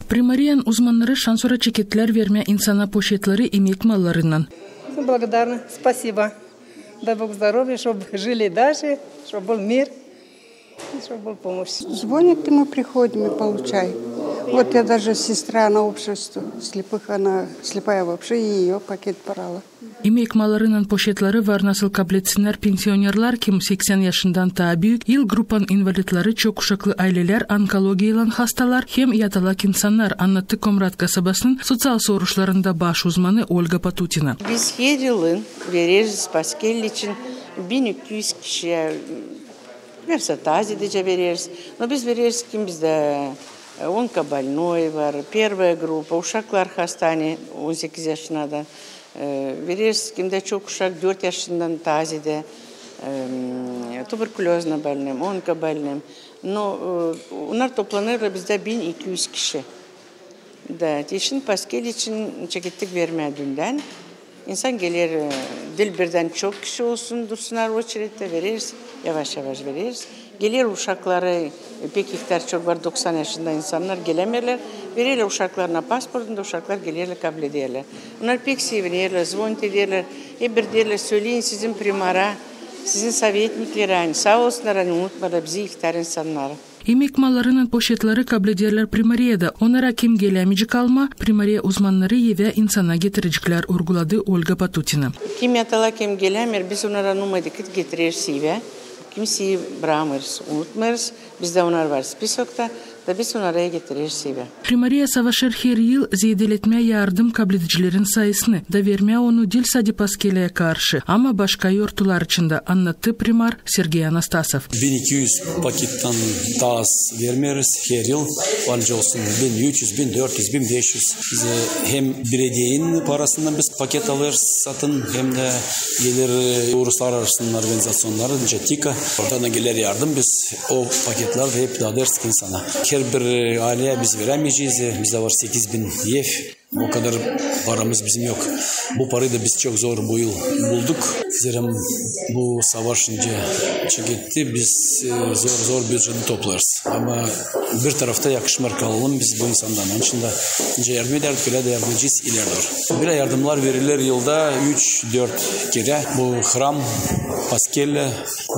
Примариян uzmanları şansora çeketler verme insana poşetleri emek mallarından. Благодарна, спасибо. Дай Бог здоровья, чтобы жили дальше, чтобы был мир, чтобы был помощь. Звонят, и мы приходим и получаем. Вот я даже сестра на общество слепых, она слепая вообще, и ее пакет брала. Emek mallarının poşetleri var nasıl kabul etsinler pensionerlar kim 80 yaşından daha büyük, yıl grupan invalidleri, çok kuşaklı aileler, onkologiyalan hastalar, hem yatalak insanlar, anlattı Komrat kasabasının sosyal soruşlarında baş uzmanı Olga Patutina. Biz her yılın veririz paskel için 1200 kişiye versatilizece veririz. No biz veririz kim bizde onkobольной var, первая группа, uşaklar hastane 18 yaşına da. Veririz kimde çok uşak 4 yaşından tazede tuberkulozla больным, onkobольным. No, onlar toplanır bizde 1200 kişi. Da, işin paskel için çekettik vermediğinden insan gelir dil birden çok kişi olsun dursunlar o çirette veririz, yavaş yavaş veririz. Gelir uşakları pek ihtiyaç çok var 90 yaşında insanlar gelemiyorlar. Verirler uşaklarına pasportunda uşaklar gelirler kabul ederler. Onlar pek sevinirler, zvonit ederler. Bir derler söyleyin sizin primara, sizin sovetniklere hani sağ olsunlar hani unutmalar bizi ihtar insanlar. Emek mallarının poşetleri kabul ederler primariyada. Onlara kim gelemeyecek alma, primariya uzmanları ve insana getirecekler urguladı Olga Patutina. Kim yatala kim gelemiyor biz onlara numadıkıt getirir ve kimseyi bırakmıyoruz, unutmuyoruz. Bizde onlar var spisokta da biz onlara getiririz. Primariya savaşır her yıl zedeletmeye yardım kabul edicilerin sayısını da vermeye onu dil sadi paskeleye karşı. Ama başka yortular içinde anlattı primar Sergey Anastasov. 1200 paketten daha az vermiyoruz her yıl. Valca olsun 1300, 1400, 1500. Bize hem belediyenin parasından biz paket alırız satın hem de gelir uluslararası organizasyonları, TİKA. Oradan gelir yardım biz o paketler de hep dağıtırız insana. Her bir aileye biz veremeyeceğiz. Bizde var 8000 ev. O kadar paramız bizim yok. Bu parayı da biz çok zor bu yıl bulduk. Zira bu savaşınca çeketti. Biz zor bütçeni toplarız. Ama bir tarafta yakışmar kalalım biz bu insandan. Onun için de yardım ederdik. Öyle de yardım edeceğiz ileride. Böyle yardımlar verilir yılda 3-4 kere. Bu hram, paskelle,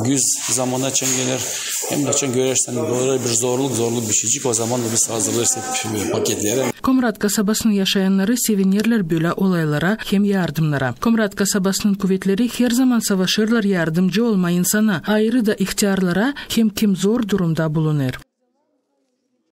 güz zamana için gelir. Hem de için görürsen böyle bir zorluk bir şeycik. O zaman da biz hazırlarız hep paketleri. Komrat kasabasının yaşayanları sevinirler böyle olaylara hem yardımlara. Komrat kasabasının kuvvetleri her zaman savaşırlar yardımcı olma insana. Ayrı da ihtiyarlara hem kim zor durumda bulunur.